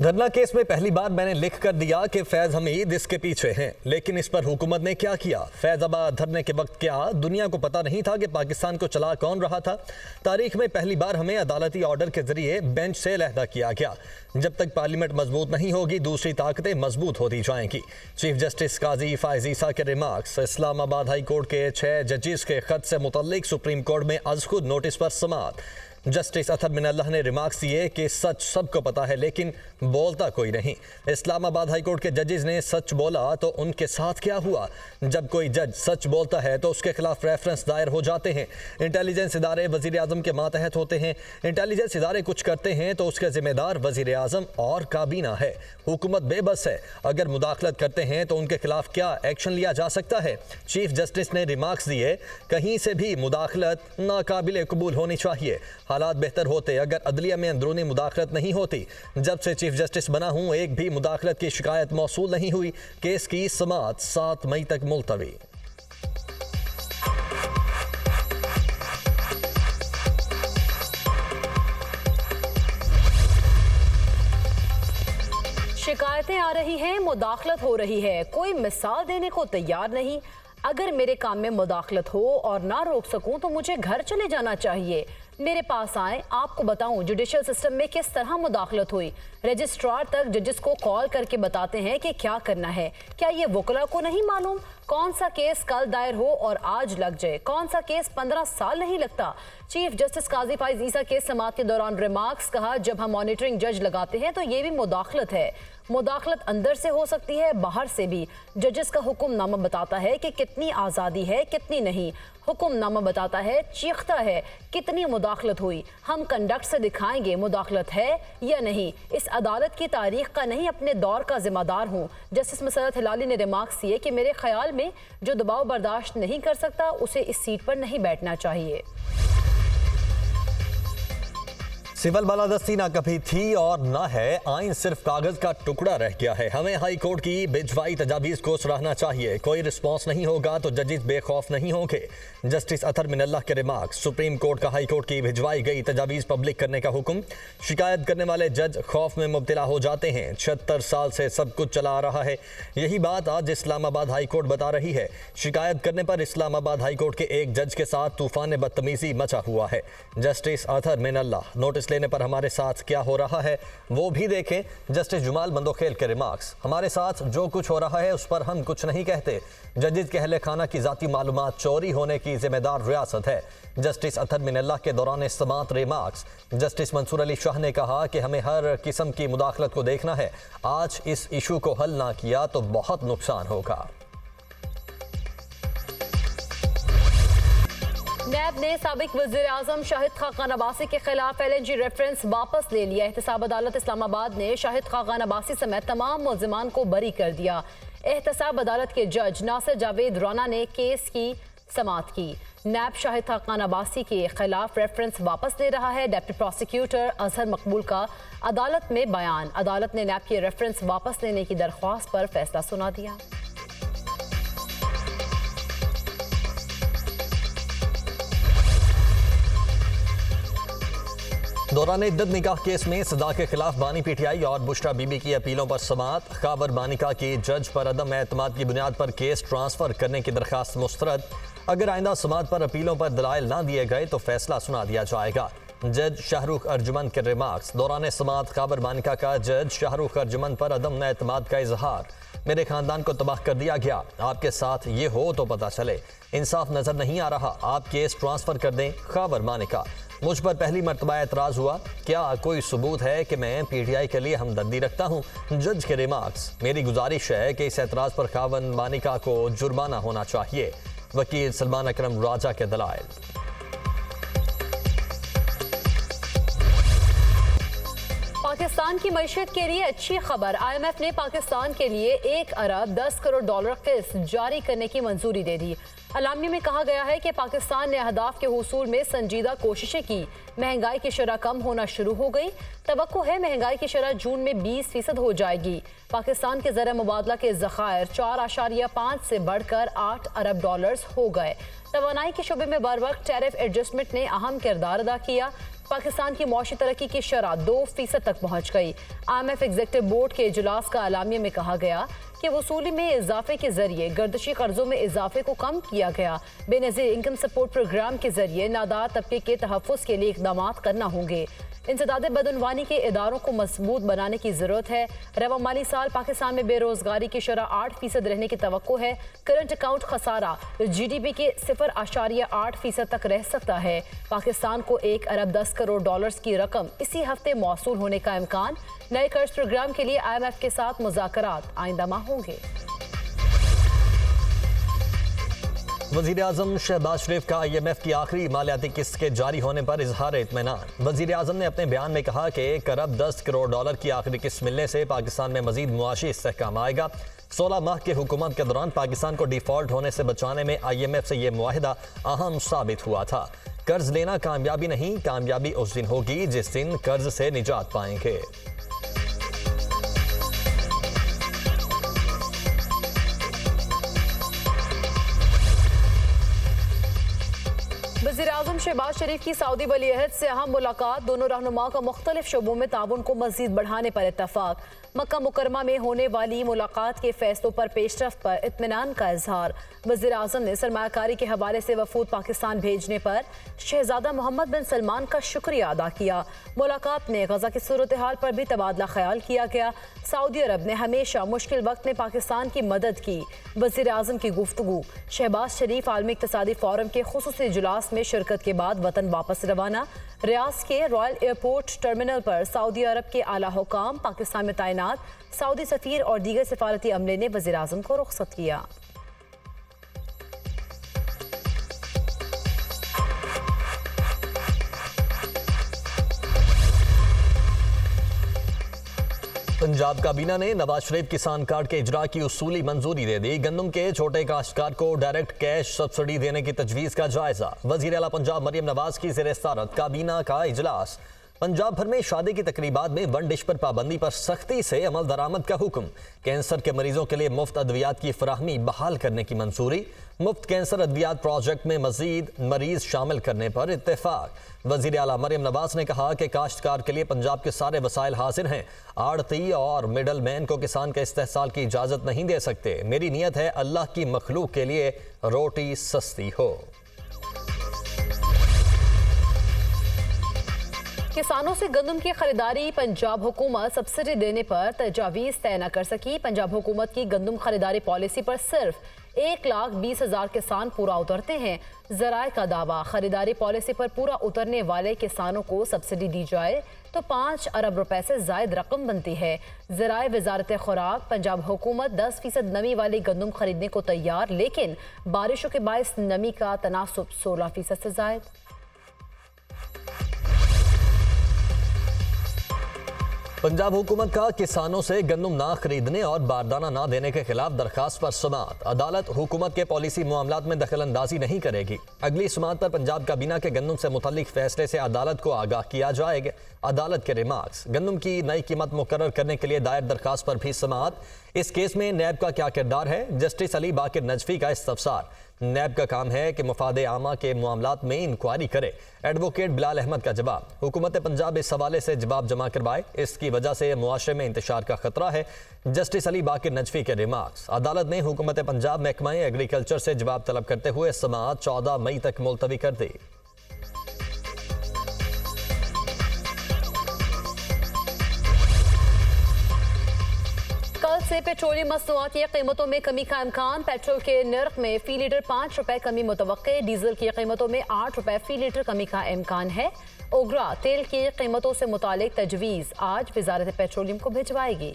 धरना केस में पहली बार मैंने लिख कर दिया कि फैज हमीद इसके पीछे हैं, लेकिन इस पर हुकूमत ने क्या किया। फैजाबाद धरने के वक्त क्या दुनिया को पता नहीं था कि पाकिस्तान को चला कौन रहा था। तारीख में पहली बार हमें अदालती ऑर्डर के जरिए बेंच से अलहदा किया गया। जब तक पार्लियामेंट मजबूत नहीं होगी, दूसरी ताकतें मजबूत होती जाएंगी। चीफ जस्टिस काजी फायज ईसा के रिमार्क्स। इस्लामाबाद हाई कोर्ट के 6 जजेस के खत से मुतल्लिक सुप्रीम कोर्ट में अज खुद नोटिस पर समाअत। जस्टिस अतर मिनल्लाह ने रिमार्क्स दिए कि सच सबको पता है, लेकिन बोलता कोई नहीं। इस्लामाबाद हाई कोर्ट के जजेस ने सच बोला तो उनके साथ क्या हुआ। जब कोई जज सच बोलता है तो उसके खिलाफ रेफरेंस दायर हो जाते हैं। इंटेलिजेंस इदारे वजीर आजम के मातहत होते हैं। इंटेलिजेंस इदारे कुछ करते हैं तो उसके जिम्मेदार वजीर आजम और काबीना है। हुकूमत बेबस है। अगर मुदाखलत करते हैं तो उनके खिलाफ क्या एक्शन लिया जा सकता है। चीफ जस्टिस ने रिमार्क्स दिए, कहीं से भी मुदाखलत नाकाबिल कबूल होनी चाहिए। हालात बेहतर होते अगर अदलिया में अंदरूनी मुदाखलत नहीं होती। जब से चीफ जस्टिस बना हूं, एक भी मुदाखलत की शिकायत मौसूल नहीं हुई। केस की समाअत 7 मई तक मुलतवी। शिकायतें आ रही हैं, मुदाखलत हो रही है, कोई मिसाल देने को तैयार नहीं। अगर मेरे काम में मुदाखलत हो और ना रोक सकूं तो मुझे घर चले जाना चाहिए। मेरे पास आए, आपको बताऊं जुडिशियल सिस्टम में किस तरह मुदाखलत हुई। रजिस्ट्रार तक जजेस को कॉल करके बताते हैं कि क्या करना है। क्या ये वकला को नहीं मालूम कौन सा केस कल दायर हो और आज लग जाए, कौन सा केस 15 साल नहीं लगता। चीफ जस्टिस काजी फायज ईसा के समाअत के दौरान रिमार्क्स। कहा, जब हम मॉनिटरिंग जज लगाते हैं तो ये भी मुदाखलत है। मुदाखलत अंदर से हो सकती है, बाहर से भी। जजेस का हुक्मनामा बताता है कि कितनी आज़ादी है, कितनी नहीं। हुक्मनामा बताता है, चीखता है कितनी मुदाखलत हुई। हम कंडक्ट से दिखाएंगे मुदाखलत है या नहीं। इस अदालत की तारीख का नहीं, अपने दौर का जिम्मेदार हूँ। जस्टिस मसरत हिलाली ने रिमार्क्स दिए कि मेरे ख्याल में जो दबाव बर्दाश्त नहीं कर सकता उसे इस सीट पर नहीं बैठना चाहिए। सिविल बालादस्ती ना कभी थी और ना है, आइन सिर्फ कागज का टुकड़ा रह गया है। हमें हाई कोर्ट की भिजवाई तजावीज़ को सराहना चाहिए। कोई रिस्पॉन्स नहीं होगा तो जजेस बेखौफ नहीं होंगे। जस्टिस अतर मिनल्लाह के रिमार्क्स। सुप्रीम कोर्ट का हाई कोर्ट की भिजवाई गई तजावीज़ पब्लिक करने का हुक्म। शिकायत करने वाले जज खौफ में मुब्तला हो जाते हैं। 76 साल से सब कुछ चला आ रहा है। यही बात आज इस्लामाबाद हाई कोर्ट बता रही है। शिकायत करने पर इस्लामाबाद हाई कोर्ट के एक जज के साथ तूफान बदतमीजी मचा हुआ है। जस्टिस अतर मिनल्लाह। नोटिस लेने पर हमारे साथ क्या हो रहा है वो भी देखें। जस्टिस जुमाल बंदोखेल के रिमार्क्स। हमारे साथ जो कुछ हो रहा है उस पर हम कुछ नहीं कहते। जजेस के अहले खाना की जाती मालूमात चोरी होने की जिम्मेदार रियासत है। जस्टिस अतर मिनल्लाह के दौरान समाअत रिमार्क्स। जस्टिस मंसूर अली शाह ने कहा कि हमें हर किस्म की मुदाखलत को देखना है। आज इस इशू को हल ना किया तो बहुत नुकसान होगा। नैब ने साबिक वज़ीर आज़म शाहिद खाकान अब्बासी के खिलाफ LNG रेफरेंस वापस ले लिया। एहतसाब अदालत इस्लामाबाद ने शाहिद खाकान अब्बासी समेत तमाम मुल्ज़िमान को बरी कर दिया। एहतसाब अदालत के जज नासिर जावेद राना ने केस की समाअत की। नैब शाहिद खाकान अब्बासी के खिलाफ रेफरेंस वापस ले रहा है। डिप्टी प्रोसिक्यूटर अजहर मकबूल का अदालत में बयान। अदालत ने नैब की रेफरेंस वापस लेने की दरख्वास्त पर फैसला सुना दिया। दौरान इद्दत निकाह केस में सजा के खिलाफ बानी PTI और बुशरा बीबी की अपीलों पर समाअत। खाबर बानिका की जज पर अदम एतमाद की बुनियाद पर केस ट्रांसफर करने की दरखास्त मुस्तरद। अगर आइंदा समाअत पर अपीलों पर दलाइल ना दिए गए तो फैसला सुना दिया जाएगा। जज शाहरुख अर्जुमन के रिमार्क्स। दौरान समाअत खाबर बानिका का जज शाहरुख अर्जुमन पर अदम एतमाद का इजहार। मेरे खानदान को तबाह कर दिया गया, आपके साथ ये हो तो पता चले। इंसाफ नजर नहीं आ रहा, आप केस ट्रांसफर कर दें। खाबर बानिका। मुझ पर पहली मर्तबा एतराज़ हुआ, क्या कोई सबूत है कि मैं PTI के लिए हमदर्दी रखता हूँ। जज के रिमार्क्स। मेरी गुजारिश है कि इस एतराज़ पर खावन बानिका को जुर्माना होना चाहिए। वकील सलमान अकरम राजा के दलाइल। पाकिस्तान की मईशत के लिए अच्छी खबर। IMF ने पाकिस्तान के लिए 1 अरब 10 करोड़ डॉलर किस्त जारी करने की मंजूरी दे दी। अलामिया में कहा गया है कि पाकिस्तान ने अहदाफ के हुसूल में संजीदा कोशिशें की। महंगाई की शरह कम होना शुरू हो गई। तवक्को है महंगाई की शरह जून में 20% हो जाएगी। पाकिस्तान के ज़र मुबादला के ज़खायर 4.5 से बढ़कर 8 अरब डॉलर्स हो गए। तवानाई के शोबे में बर वक्त टैरिफ एडजस्टमेंट ने अहम किरदार अदा किया। पाकिस्तान की मौशी तरक्की की शरह 2% तक पहुंच गई। IMF एग्जीक्यूटिव बोर्ड के इजलास का आलामिया में कहा गया कि वसूली में इजाफे के जरिए गर्दशी कर्जों में इजाफे को कम किया गया। बेनजीर इनकम सपोर्ट प्रोग्राम के जरिए नादार तबके के तहफ़्फ़ुज़ के लिए इक़दाम करना होंगे। इंसदाद बदनवानी के इदारों को मजबूत बनाने की जरूरत है। रवा माली साल पाकिस्तान में बेरोजगारी की शरह 8% रहने की तवक्को है। करंट अकाउंट खसारा GDP के 0.8% तक रह सकता है। पाकिस्तान को 1 अरब 10 करोड़ डॉलर्स की रकम इसी हफ्ते मौसूल होने का इम्कान। नए कर्ज प्रोग्राम के लिए IMF के साथ मुज़ाकरात आइंदा माह होंगे। वज़ीर-ए-आज़म शहबाज शरीफ का IMF की आखिरी मालियाती किस्त के जारी होने पर इजहार इत्मीनान। वज़ीर-ए-आज़म ने अपने बयान में कहा कि 1 अरब 10 करोड़ डॉलर की आखिरी किस्त मिलने से पाकिस्तान में मजीद मुआशी इस्तेहकाम आएगा। 16 माह की हुकूमत के दौरान पाकिस्तान को डिफॉल्ट होने से बचाने में IMF से यह मुआहिदा अहम साबित हुआ था। कर्ज लेना कामयाबी नहीं, कामयाबी उस दिन होगी जिस दिन कर्ज से निजात पाएंगे। वज़ीर-ए-आज़म शहबाज शरीफ की सऊदी वली-ए-अहद से अहम मुलाकात। दोनों रहनुमा का मुख्तलिफ शोबों में ताउन को मज़ीद बढ़ाने पर इत्तफाक। मक्का मुकरमा में होने वाली मुलाकात के फैसलों पर पेशरफ्त पर इत्मीनान का इजहार। वज़ीर-ए-आज़म ने सरमायाकारी के हवाले से वफूद पाकिस्तान भेजने पर शहजादा मोहम्मद बिन सलमान का शुक्रिया अदा किया। मुलाकात में गजा की सूरत हाल पर भी तबादला ख्याल किया गया। सऊदी अरब ने हमेशा मुश्किल वक्त में पाकिस्तान की मदद की। वज़ीर-ए-आज़म की गुफ्तगू। शहबाज शरीफ आलमी इक़्तिसादी फोरम के खुसूसी इजलास में शिरकत के बाद वतन वापस रवाना। रियाद के रॉयल एयरपोर्ट टर्मिनल पर सऊदी अरब के आला हुकाम, पाकिस्तान में तैनात सऊदी सफीर और दीगर सिफारती अमले ने वज़ीर-ए-आज़म को रुखसत किया। पंजाब काबीना ने नवाज शरीफ किसान कार्ड के इजरा की उसूली मंजूरी दे दी। गंदम के छोटे काश्तकार को डायरेक्ट कैश सब्सिडी देने की तजवीज़ का जायजा। वज़ीर आला पंजाब मरियम नवाज की ज़ेर सदारत काबीना का इजलास। पंजाब भर में शादी की तकरीबात में वन डिश पर पाबंदी पर सख्ती से अमल दरामद का हुक्म। कैंसर के मरीजों के लिए मुफ्त अद्वियात की फराहमी बहाल करने की मंजूरी। मुफ्त कैंसर अद्वियात प्रोजेक्ट में मजीद मरीज शामिल करने पर इत्तेफाक। वज़ीर आला मरियम नवाज ने कहा कि काश्तकार के लिए पंजाब के सारे वसाइल हाजिर हैं। आड़ती और मिडल मैन को किसान के इस्तेहसाल की इजाज़त नहीं दे सकते। मेरी नीयत है अल्लाह की मखलूक के लिए रोटी सस्ती हो। किसानों से गंदम की खरीदारी पंजाब हुकूमत सब्सिडी देने पर तजावीज़ तय न कर सकी। पंजाब हुकूमत की गंदम खरीदारी पॉलिसी पर सिर्फ 1,20,000 किसान पूरा उतरते हैं। ज़राए का दावा, खरीदारी पॉलिसी पर पूरा उतरने वाले किसानों को सब्सिडी दी जाए तो 5 अरब रुपए से जायद रकम बनती है। ज़राए वजारत खुराक, पंजाब हुकूमत 10% नमी वाली गंदम खरीदने को तैयार, लेकिन बारिशों के बायस नमी का तनासुब 16% से जायद। पंजाब हुकूमत का किसानों से गंदम ना खरीदने और बारदाना ना देने के खिलाफ दरखास्त पर समाअत। अदालत हुकूमत के पॉलिसी मामलात में दखल अंदाजी नहीं करेगी। अगली समाअत पर पंजाब काबीना के गंदम से मुतल्लिक फैसले से अदालत को आगाह किया जाएगा। अदालत के रिमार्क्स। गंदम की नई कीमत मुकर्रर करने के लिए दायर दरखास्त पर भी समाअत। इस केस में नैब का क्या किरदार है? जस्टिस अली बाकिर नजफी का इस्तफसार। नैब का काम है कि मुफादे आमा के मामलात में इंक्वायरी करे। एडवोकेट बिलाल अहमद का जवाब। हुकूमत पंजाब इस हवाले से जवाब जमा करवाए, इसकी वजह से मुआशरे में इंतशार का खतरा है। जस्टिस अली बाकिर नजफी के रिमार्क्स। अदालत ने हुकूमत पंजाब महकमा एग्रीकल्चर से जवाब तलब करते हुए समाअत 14 मई तक मुलतवी कर दी। कल से पेट्रोलियम मसनूआत की कीमतों में कमी का इम्कान। पेट्रोल के नर्ख में फी लीटर 5 रुपए कमी मुतवक्के। डीजल की कीमतों में 8 रुपए फी लीटर कमी का इम्कान है। ओगरा तेल की कीमतों से मुतालिक तजवीज़ आज वजारत पेट्रोलियम को भिजवाएगी।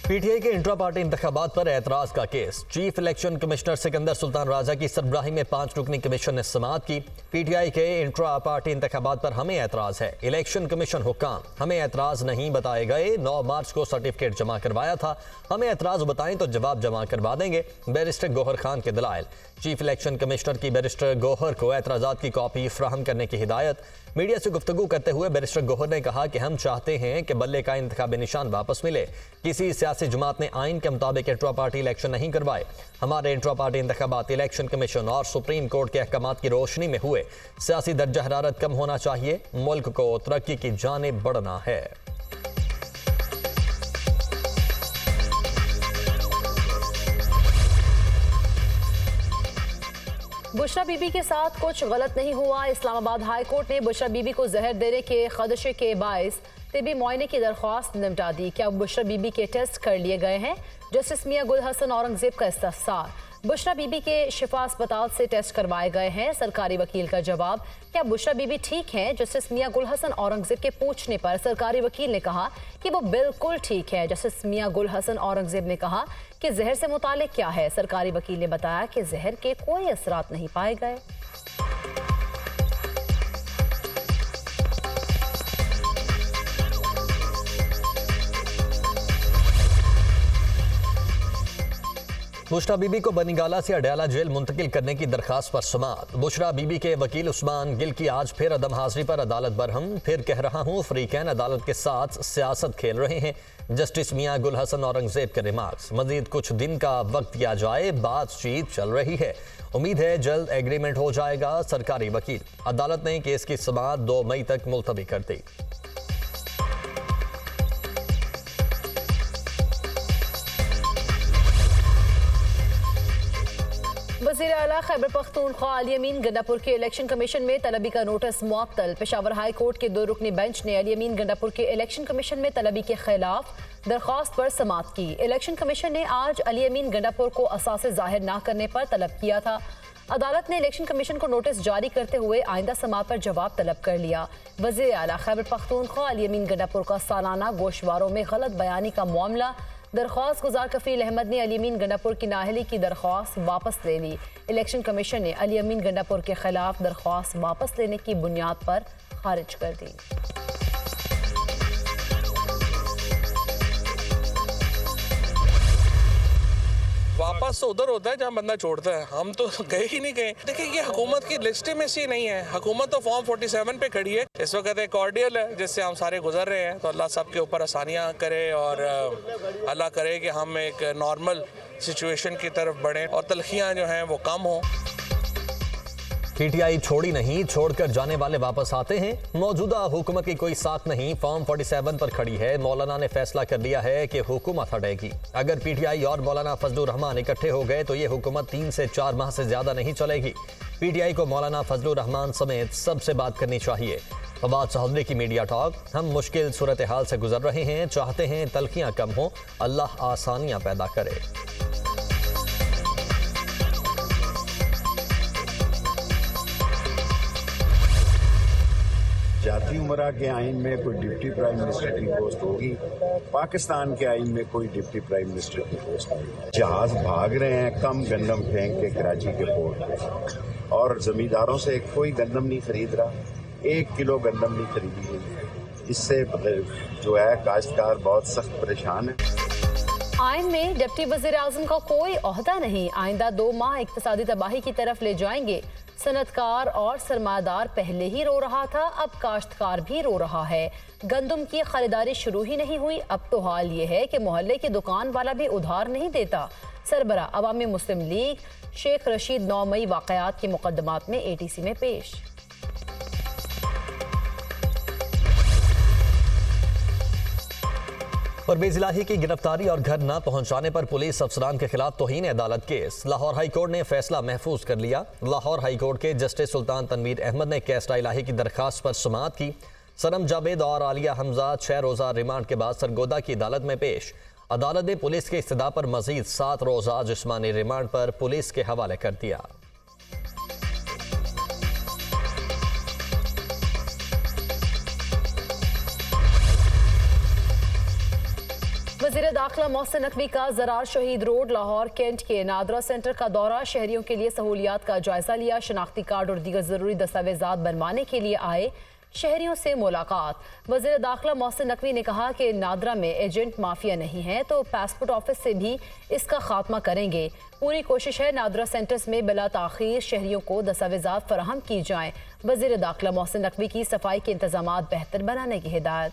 पीटीआई के इंट्रा पार्टी इंतखाबात पर एतराज का case. Chief election commissioner Sikandar Sultan Raja की सरबराही में 5 रुकनी कमीशन ने समाअत की। पीटीआई के इंट्रा पार्टी इंतखाबात पर हमें एतराज है। इलेक्शन कमीशन हुक्काम, हमें एतराज नहीं बताए गए। 9 मार्च को सर्टिफिकेट जमा करवाया था, हमें एतराज बताएं तो जवाब जमा करवा देंगे। बैरिस्टर गौहर खान के दलाइल। चीफ इलेक्शन कमिश्नर की बैरिस्टर गौहर को एतराजात की कॉपी फ्राहम करने की हिदायत। मीडिया से गुफ्तगू करते हुए बैरिस्टर गौहर ने कहा कि हम चाहते हैं कि बल्ले का इंतखाबी निशान वापस मिले। किसी सियासी जमात ने आइन के मुताबिक इंट्रा पार्टी इलेक्शन नहीं करवाए। हमारे इंट्रा पार्टी इंतखाबात इलेक्शन कमीशन और सुप्रीम कोर्ट के अहकामात की रोशनी में हुए। सियासी दर्जा हरारत कम होना चाहिए। मुल्क को तरक्की की जानिब बढ़ना है। बुशरा बीबी के साथ कुछ गलत नहीं हुआ। इस्लामाबाद हाई कोर्ट ने बुशरा बीबी को जहर देने के खदशे के बायस तिबी मुआयने की दरख्वास्त निपटा दी। क्या बुशरा बीबी के टेस्ट कर लिए गए हैं? जस्टिस मियां गुल हसन औरंगजेब का इस्तफसार। बुशरा बीबी के शिफा अस्पताल से टेस्ट करवाए गए हैं। सरकारी वकील का जवाब, क्या बुशरा बीबी ठीक हैं? जस्टिस मियां गुल हसन औरंगजेब के पूछने पर सरकारी वकील ने कहा कि वो बिल्कुल ठीक है। जस्टिस मियां गुल हसन औरंगजेब ने कहा कि जहर से मुतालिक क्या है। सरकारी वकील ने बताया कि जहर के कोई असरात नहीं पाए गए। बुशरा बीबी को बनीगाला से अडयाला जेल मुंतकिल करने की दरखास्त पर समाअत। बुशरा बीबी के वकील उस्मान गिल की आज फिर अदम हाजिरी पर अदालत बरहम। फिर कह रहा हूं, फरीकैन अदालत के साथ सियासत खेल रहे हैं। जस्टिस मियां गुल हसन औरंगजेब के रिमार्क्स। मजीद कुछ दिन का वक्त दिया जाए, बातचीत चल रही है, उम्मीद है जल्द एग्रीमेंट हो जाएगा। सरकारी वकील। अदालत ने केस की समाअत 2 मई तक मुलतवी कर दी। वज़ीर आला खैबर पख्तूनख्वा अली अमीन गंडापुर के इलेक्शन कमीशन में तलबी का नोटिस मुअत्तल। पेशावर हाई कोर्ट के 2 रुकनी बेंच ने अली अमीन गंडापुर के इलेक्शन कमीशन में तलबी के खिलाफ दरख्वास्त पर समाअत की। इलेक्शन कमीशन ने आज अली अमीन गंडापुर को असासे जाहिर न करने पर तलब किया था। अदालत ने इलेक्शन कमीशन को नोटिस जारी करते हुए आइंदा समाअत पर जवाब तलब कर लिया। वज़ीर आला खैबर पख्तूनख्वा अली अमीन गंडापुर का सालाना गोशवारों में गलत बयानी का मामला। दरख्वास्त गुजार कफील अहमद ने अली अमीन गंडापुर की नाअहली की दरख्वास्त वापस ले ली। इलेक्शन कमीशन ने अली अमीन गंडापुर के खिलाफ दरख्वास्त वापस लेने की बुनियाद पर खारिज कर दी। वापस तो उधर होता है जहाँ बंदा छोड़ता है, हम तो गए ही नहीं गए। देखिए, ये हुकूमत की लेजिटिमेसी नहीं है। हुकूमत तो फॉर्म 47 पे खड़ी है। इस वक्त एक कॉर्डियल है जिससे हम सारे गुजर रहे हैं। तो अल्लाह सबके ऊपर आसानियाँ करे और अल्लाह करे कि हम एक नॉर्मल सिचुएशन की तरफ बढ़ें और तलखियाँ जो हैं वो कम हों। पीटीआई छोड़ी नहीं, छोड़कर जाने वाले वापस आते हैं। मौजूदा हुकूमत की कोई साख नहीं, फॉर्म 47 पर खड़ी है। मौलाना ने फैसला कर लिया है कि हुकूमत हटेगी। अगर पीटीआई और मौलाना फजलुर रहमान इकट्ठे हो गए तो ये हुकूमत 3 से 4 माह से ज्यादा नहीं चलेगी। पीटीआई को मौलाना फजलुर रहमान समेत सबसे बात करनी चाहिए। फवाद चौधरी की मीडिया टॉक। हम मुश्किल सूरत हाल से गुजर रहे हैं, चाहते हैं तलखियां कम हो, अल्लाह आसानियां पैदा करे। जाती उमरा के आइन में कोई डिप्टी प्राइम मिनिस्टर की पोस्ट होगी, पाकिस्तान के आइन में कोई डिप्टी प्राइम मिनिस्टर की पोस्ट नहीं। जहाज भाग रहे हैं कम गंदम फेंक के कराची के पोर्ट पे, और जमींदारों से कोई गंदम नहीं खरीद रहा। 1 किलो गंदम नहीं खरीदी गई। इससे जो है काश्तकार बहुत सख्त परेशान है। आइन में डिप्टी वज़ीर आज़म का कोई ओहदा नहीं। आइंदा 2 माह इक्तिसादी तबाही की तरफ ले जाएंगे। सनतकार और सरमादार पहले ही रो रहा था, अब काश्तकार भी रो रहा है। गंदम की खरीदारी शुरू ही नहीं हुई। अब तो हाल ये है कि मोहल्ले की दुकान वाला भी उधार नहीं देता। सरबरा अवामी मुस्लिम लीग शेख रशीद 9 मई वाक़यात के मुकदमात में ATC में पेश। परवेज इलाही की गिरफ्तारी और घर न पहुंचाने पर पुलिस अफसरान के खिलाफ तौहीन अदालत केस। लाहौर हाई कोर्ट ने फैसला महफूज कर लिया। लाहौर हाई कोर्ट के जस्टिस सुल्तान तनवीर अहमद ने कैसरा इलाही की दरखास्त पर समाअत की। सनम जावेद और आलिया हमजा 6 रोज़ा रिमांड के बाद सरगोदा की अदालत में पेश। अदालत ने पुलिस के इस्तदा पर मजीद 7 रोज़ा जिस्मानी रिमांड पर पुलिस के हवाले कर दिया। वज़ीर दाखिला मोहसिन नकवी का ज़रार शहीद रोड लाहौर कैंट के नादरा सेंटर का दौरा। शहरियों के लिए सहूलियात का जायजा लिया। शनाख्ती कार्ड और दीगर ज़रूरी दस्तावेजात बनवाने के लिए आए। शहरियों से मुलाकात। वज़ीर दाखिला मोहसिन नकवी ने कहा कि नादरा में एजेंट माफिया नहीं है तो पासपोर्ट ऑफिस से भी इसका खात्मा करेंगे। पूरी कोशिश है नादरा सेंटर्स में बिला ताखीर शहरियों को दस्तावेजात फराहम की जाएं। वज़ीर दाखिला मोहसिन नकवी की सफाई के इंतजामात बेहतर बनाने की हिदायत।